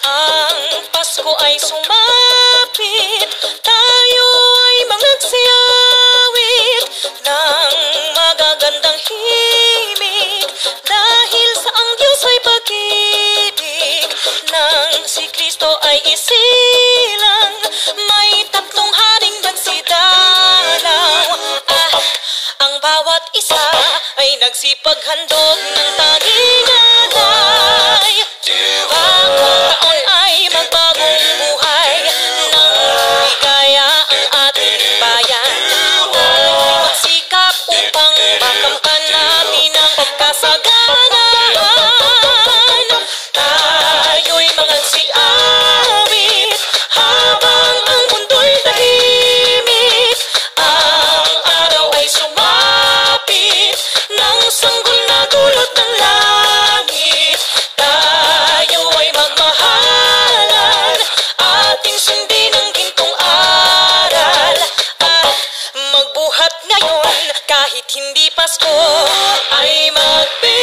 Ang Pasko ay sumapit, tayo ay magsiawit ng magagandang himig, dahil sa ang Diyos ay pag-ibig, nang si Kristo ay isilang, may tatlong haring nagsidalaw. Ang bawat isa ay nagsipaghandog ng tanging alay. Bagong taon ay magbagong buhay, nang ligaya ang ating bayan. Tayo'y magsikap upang makamtan natin ang kasaganahan. Tayo'y magsiawit habang ang mundo'y tahimik. Ang araw ay sumapit, ng sanggol na dulot ng langit. Tayo ay magmahalan, ating sundin ang gintong aral. At magbuhat ngayon, kahit hindi Pasko, ay magbigayan.